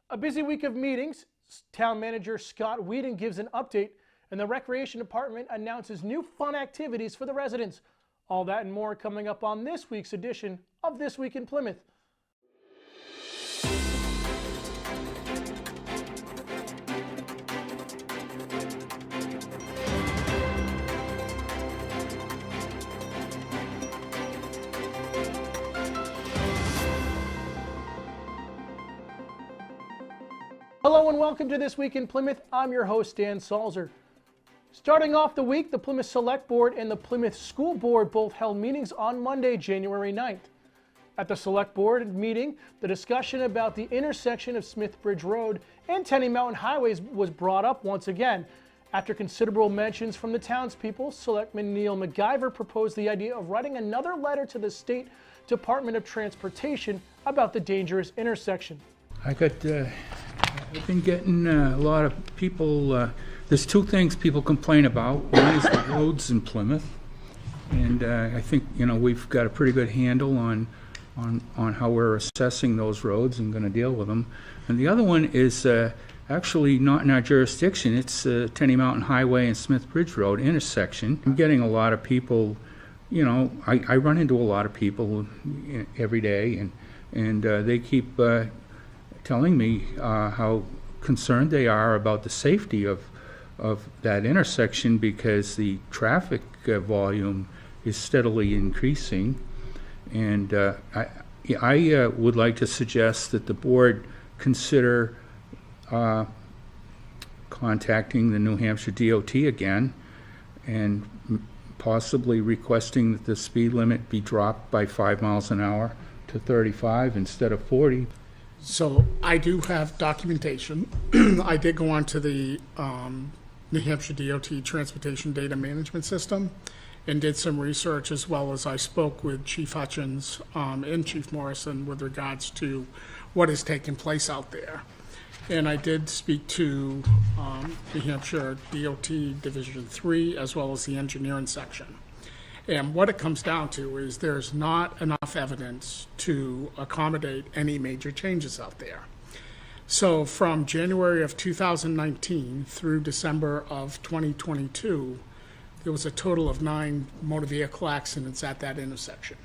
A busy week of meetings. Town manager Scott Whedon gives an update, and the Recreation Department announces new fun activities for the residents. All that and more coming up on this week's edition of This Week in Plymouth. Hello and welcome to This Week in Plymouth. I'm your host, Dan Salzer. Starting off the week, the Plymouth Select Board and the Plymouth School Board both held meetings on Monday, January 9th. At the Select Board meeting, the discussion about the intersection of Smith Bridge Road and Tenny Mountain Highways was brought up once again. After considerable mentions from the townspeople, Selectman Neil MacGyver proposed the idea of writing another letter to the State Department of Transportation about the dangerous intersection. I've been getting a lot of people, there's two things people complain about. One is the roads in Plymouth, and I think, we've got a pretty good handle on how we're assessing those roads and going to deal with them. And the other one is actually not in our jurisdiction. It's Tenny Mountain Highway and Smith Bridge Road intersection. I'm getting a lot of people, I run into a lot of people every day, and they keep telling me how concerned they are about the safety of that intersection because the traffic volume is steadily increasing. And I would like to suggest that the board consider contacting the New Hampshire DOT again and possibly requesting that the speed limit be dropped by 5 miles an hour to 35 instead of 40. So I do have documentation. I did go on to the New Hampshire DOT Transportation Data Management System and did some research, as well as I spoke with Chief Hutchins and Chief Morrison with regards to what is taking place out there. And I did speak to New Hampshire DOT Division 3 as well as the engineering section. And what it comes down to is there's not enough evidence to accommodate any major changes out there. So from January of 2019 through December of 2022, there was a total of 9 motor vehicle accidents at that intersection.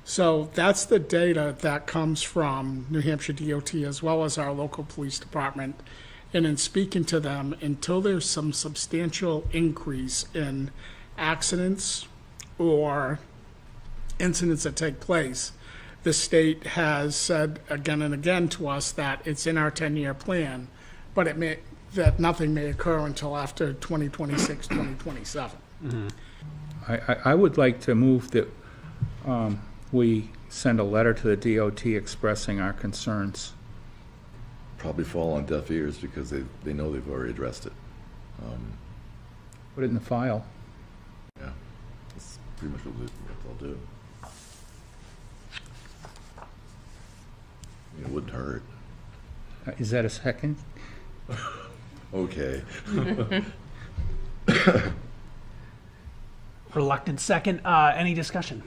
So that's the data that comes from New Hampshire DOT as well as our local police department. And in speaking to them, until there's some substantial increase in accidents or incidents that take place, the state has said again and again to us that it's in our 10-year plan, but that nothing may occur until after 2026, 2027. Mm-hmm. I would like to move that we send a letter to the DOT expressing our concerns. Probably fall on deaf ears because they know they've already addressed it. Put it in the file. Yeah, that's pretty much what they'll do. It wouldn't hurt. Is that a second? Okay. Reluctant second. Any discussion?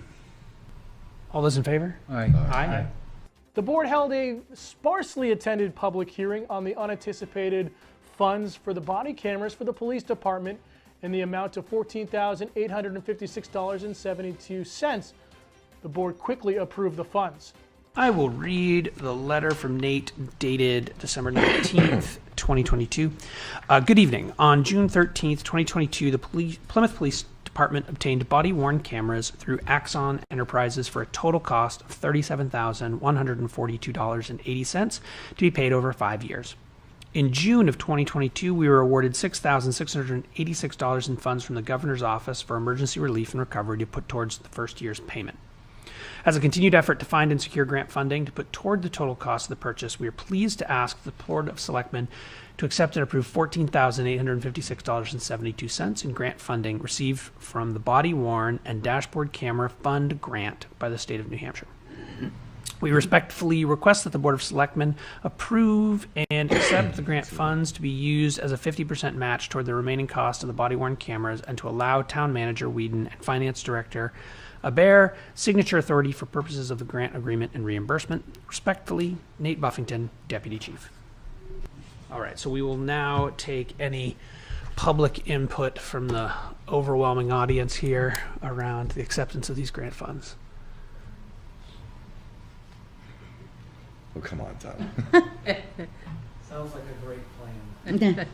All those in favor? Aye. Aye. The board held a sparsely attended public hearing on the unanticipated funds for the body cameras for the police department in the amount of $14,856.72. The board quickly approved the funds. I will read the letter from Nate dated December 19th, 2022. Good evening. On June 13th, 2022, the Plymouth Police Department obtained body-worn cameras through Axon Enterprises for a total cost of $37,142.80 to be paid over 5 years. In June of 2022, we were awarded $6,686 in funds from the Governor's Office for Emergency Relief and Recovery to put towards the first year's payment. As a continued effort to find and secure grant funding to put toward the total cost of the purchase, we are pleased to ask the Board of Selectmen to accept and approve $14,856.72 in grant funding received from the Body Worn and Dashboard Camera Fund grant by the state of New Hampshire. We respectfully request that the Board of Selectmen approve and accept the grant funds to be used as a 50% match toward the remaining cost of the body-worn cameras and to allow Town Manager Whedon and Finance Director Abair signature authority for purposes of the grant agreement and reimbursement. Respectfully, Nate Buffington, Deputy Chief. All right, so we will now take any public input from the overwhelming audience here around the acceptance of these grant funds. Oh, come on, Tom. Sounds like a great plan.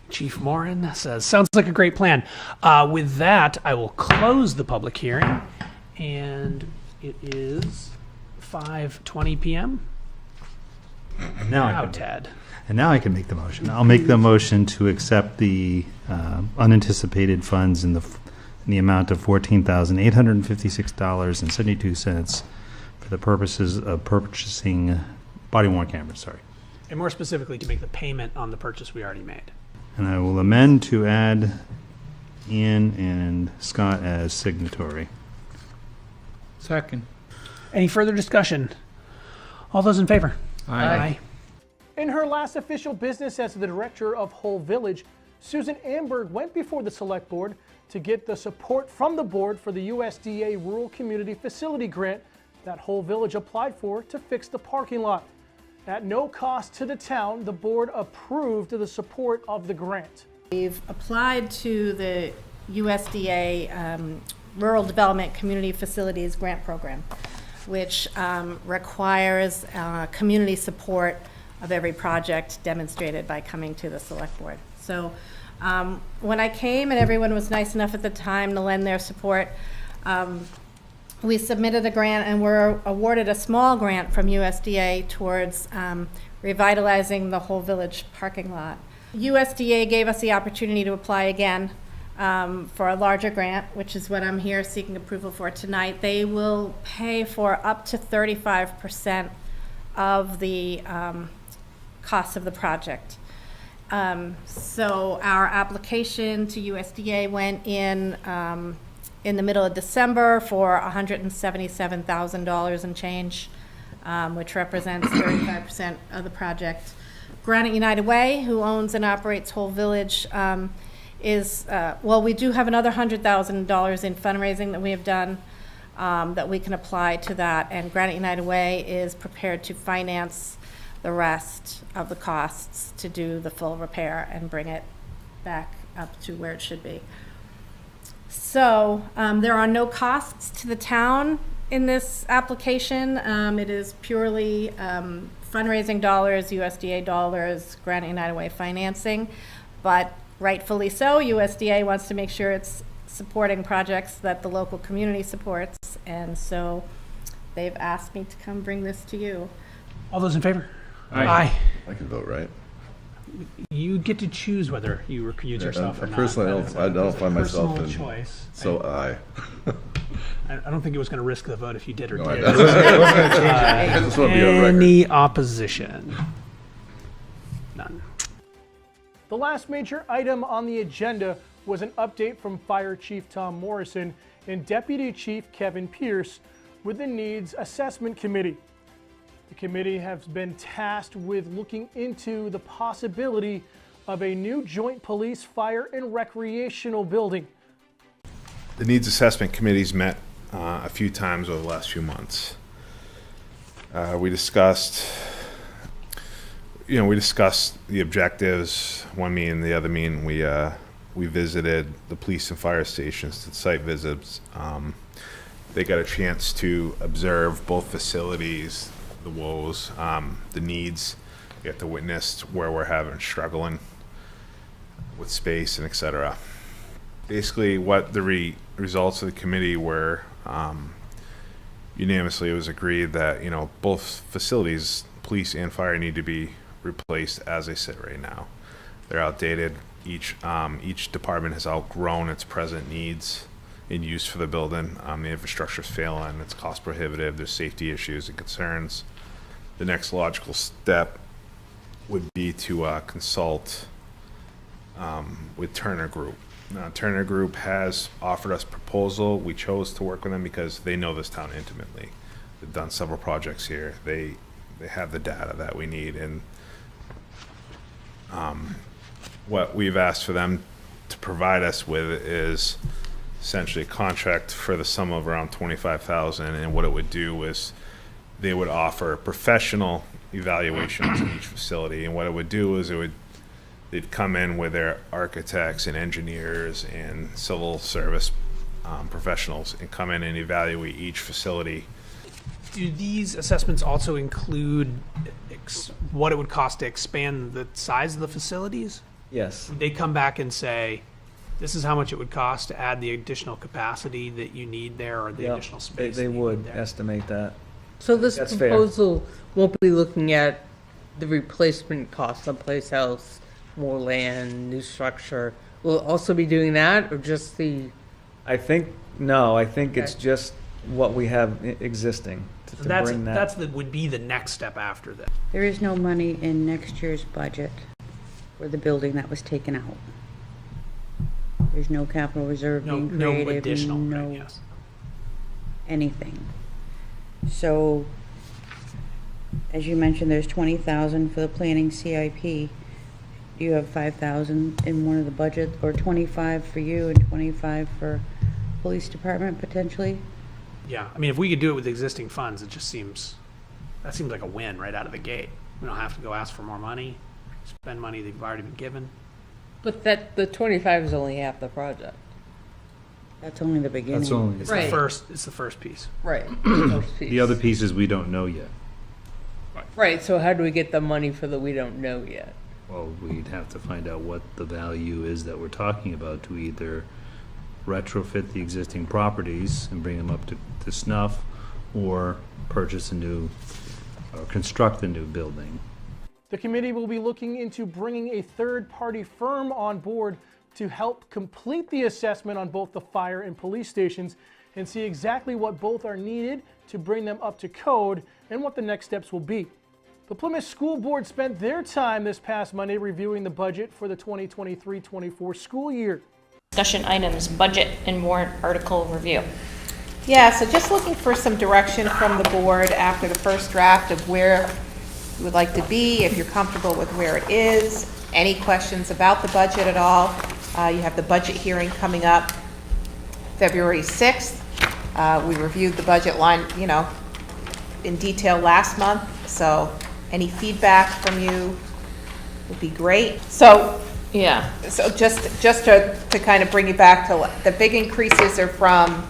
Chief Morin says, sounds like a great plan. With that, I will close the public hearing, and it is 5:20 p.m. Now, Ted. And now I can make the motion. I'll make the motion to accept the unanticipated funds in the amount of $14,856.72 for the purposes of purchasing body worn cameras. Sorry. And more specifically, to make the payment on the purchase we already made. And I will amend to add Ian and Scott as signatory. Second. Any further discussion? All those in favor? Aye. In her last official business as the director of Whole Village, Susan Amberg went before the Select Board to get the support from the board for the USDA Rural Community Facility Grant that Whole Village applied for to fix the parking lot. At no cost to the town, the board approved the support of the grant. We've applied to the USDA Rural Development Community Facilities Grant Program, which requires community support of every project demonstrated by coming to the Select Board. So when I came and everyone was nice enough at the time to lend their support, we submitted a grant and were awarded a small grant from USDA towards revitalizing the Whole Village parking lot. USDA gave us the opportunity to apply again for a larger grant, which is what I'm here seeking approval for tonight. They will pay for up to 35% of the cost of the project. So our application to USDA went in the middle of December for $177,000 and change, which represents 35% of the project. Granite United Way, who owns and operates Whole Village, we do have another $100,000 in fundraising that we have done that we can apply to that, and Granite United Way is prepared to finance the rest of the costs to do the full repair and bring it back up to where it should be. So there are no costs to the town in this application. It is purely fundraising dollars, USDA dollars, Granite United Way financing, but rightfully so, USDA wants to make sure it's supporting projects that the local community supports, and so they've asked me to come bring this to you. All those in favor? Aye. I can vote, right? You get to choose whether you recuse yourself or not. Personally, That is I don't a find myself personal in. choice. So aye. I don't think it was going to risk the vote if you did or No, I did. wasn't gonna change it. I just want to be on record. Any opposition? None. The last major item on the agenda was an update from Fire Chief Tom Morrison and Deputy Chief Kevin Pierce with the Needs Assessment Committee. The committee has been tasked with looking into the possibility of a new joint police, fire, and recreational building. The Needs Assessment Committee's met a few times over the last few months. We discussed the objectives. One meeting, the other meeting, we visited the police and fire stations, did site visits. They got a chance to observe both facilities, the woes, the needs. We got to witness where we're struggling with space and et cetera. Basically, what the results of the committee were, unanimously it was agreed that both facilities, police and fire, need to be replaced as they sit right now. They're outdated. Each department has outgrown its present needs in use for the building. The infrastructure's failing. It's cost prohibitive. There's safety issues and concerns. The next logical step would be to consult with Turner Group. Now, Turner Group has offered us a proposal. We chose to work with them because they know this town intimately. They've done several projects here. They have the data that we need, and what we've asked for them to provide us with is essentially a contract for the sum of around $25,000, and what it would do is they would offer professional evaluations in each facility, and what it would do is it would they'd come in with their architects and engineers and civil service professionals and come in and evaluate each facility. Do these assessments also include what it would cost to expand the size of the facilities? Yes. They come back and say, this is how much it would cost to add the additional capacity that you need there, or the Yep. additional space. They that you would need there. estimate that. So this That's fair. proposal won't be looking at the replacement cost someplace else, more land, new structure. Will it also be doing that, or just the? I think it's Okay. just what we have existing to So that's bring that. would be the next step after that. There is no money in next year's budget for the building that was taken out. There's no capital reserve No, being no created, additional, no right, yes. anything. So, as you mentioned, there's 20,000 for the planning CIP. You have 5,000 in one of the budget, or 25 for you and 25 for police department potentially? Yeah, I mean, if we could do it with existing funds, that seems like a win right out of the gate. We don't have to go ask for more money, spend money they've already been given. But the 25 is only half the project. That's only the beginning. That's only, It's Right. it's the first piece. Right. the other pieces we don't know yet. Right, so how do we get the money for the we don't know yet? Well, we'd have to find out what the value is that we're talking about to either retrofit the existing properties and bring them up to snuff, or purchase a new, or construct a new building. The committee will be looking into bringing a third-party firm on board to help complete the assessment on both the fire and police stations and see exactly what both are needed to bring them up to code and what the next steps will be. The Plymouth School Board spent their time this past Monday reviewing the budget for the 2023-24 school year. Discussion items, budget and warrant article review. Yeah, so just looking for some direction from the board after the first draft of where you would like to be, if you're comfortable with where it is, any questions about the budget at all. You have the budget hearing coming up February 6th. We reviewed the budget line, in detail last month, so any feedback from you would be great. So just to kind of bring you back to the big increases are from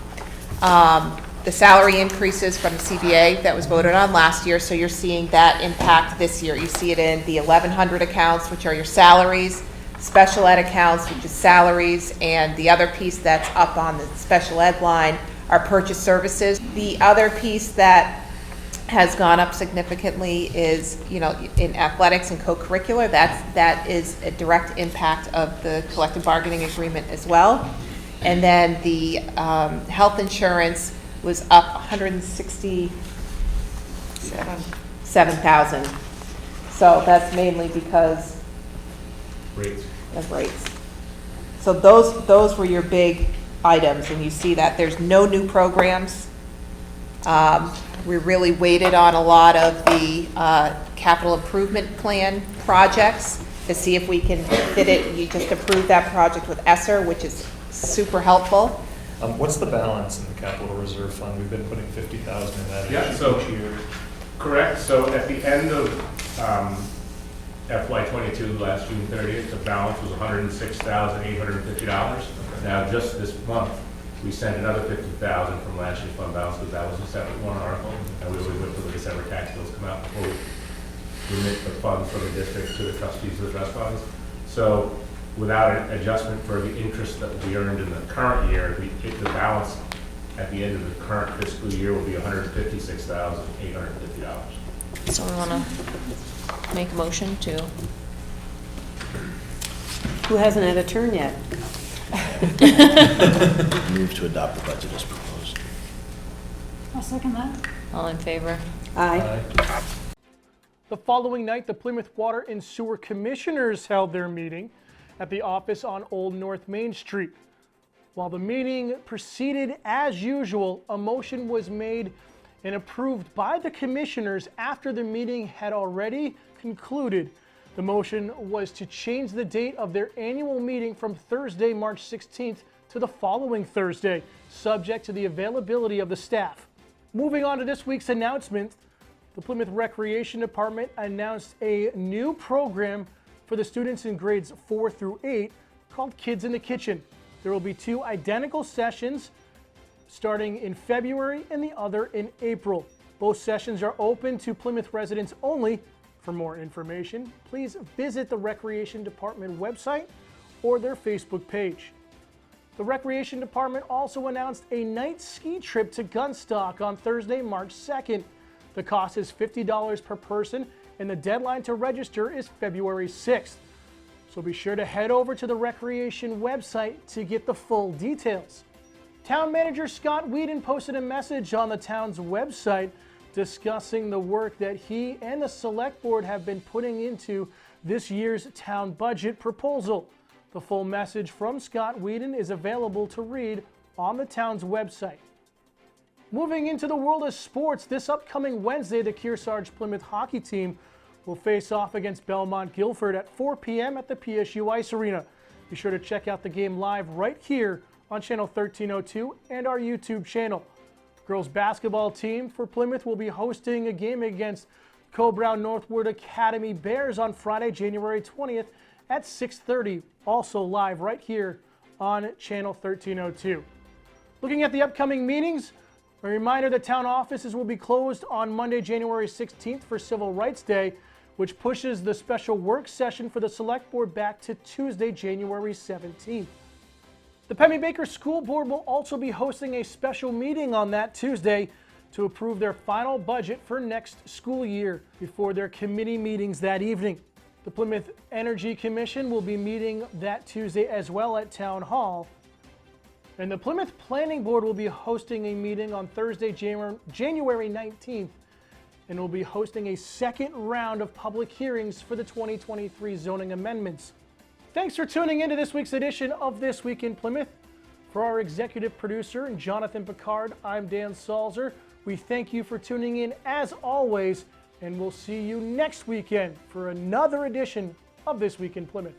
the salary increases from the CBA that was voted on last year, so you're seeing that impact this year. You see it in the 1,100 accounts, which are your salaries, special ed accounts, which is salaries, and the other piece that's up on the special ed line are purchase services. The other piece that has gone up significantly is, in athletics and co-curricular. That is a direct impact of the collective bargaining agreement as well. And then the health insurance was up 167,000. So that's mainly because of rates. So those were your big items, and you see that there's no new programs. We really waited on a lot of the capital improvement plan projects to see if we can fit it. You just approved that project with ESSER, which is super helpful. What's the balance in the capital reserve fund? We've been putting 50,000 in that each year. Correct. So at the end of FY22, last June 30th, the balance was $106,850. Now, just this month, we sent another $50,000 from last year's fund balance, because that was a separate warrant article, and we always wait till the December tax bills come out before we remit the funds from the district to the trustees of the trust funds. So without an adjustment for the interest that we earned in the current year, the balance at the end of the current fiscal year will be $156,850. So we want to make a motion to. Who hasn't had a turn yet? Move to adopt the budget as proposed. I'll second that. All in favor? Aye. The following night, the Plymouth Water and Sewer Commissioners held their meeting at the office on Old North Main Street. While the meeting proceeded as usual, a motion was made and approved by the commissioners after the meeting had already concluded. The motion was to change the date of their annual meeting from Thursday, March 16th to the following Thursday, subject to the availability of the staff. Moving on to this week's announcement, the Plymouth Recreation Department announced a new program for the students in grades 4 through 8 called Kids in the Kitchen. There will be 2 identical sessions starting in February and the other in April. Both sessions are open to Plymouth residents only. For more information, please visit the Recreation Department website or their Facebook page. The Recreation Department also announced a night ski trip to Gunstock on Thursday, March 2nd. The cost is $50 per person, and the deadline to register is February 6th. So be sure to head over to the Recreation website to get the full details. Town Manager Scott Whedon posted a message on the town's website discussing the work that he and the Select Board have been putting into this year's town budget proposal. The full message from Scott Whedon is available to read on the town's website. Moving into the world of sports, this upcoming Wednesday, the Kearsarge Plymouth hockey team will face off against Belmont Guilford at 4 p.m. at the PSU Ice Arena. Be sure to check out the game live right here on Channel 1302 and our YouTube channel. Girls basketball team for Plymouth will be hosting a game against Co-Brown Northwood Academy Bears on Friday, January 20th at 6:30, also live right here on Channel 1302. Looking at the upcoming meetings, a reminder that town offices will be closed on Monday, January 16th for Civil Rights Day, which pushes the special work session for the Select Board back to Tuesday, January 17th. The Pemmy-Baker School Board will also be hosting a special meeting on that Tuesday to approve their final budget for next school year before their committee meetings that evening. The Plymouth Energy Commission will be meeting that Tuesday as well at Town Hall. And the Plymouth Planning Board will be hosting a meeting on Thursday, January 19th, and will be hosting a second round of public hearings for the 2023 zoning amendments. Thanks for tuning into this week's edition of This Week in Plymouth. For our executive producer, Jonathan Picard, I'm Dan Salzer. We thank you for tuning in as always, and we'll see you next weekend for another edition of This Week in Plymouth.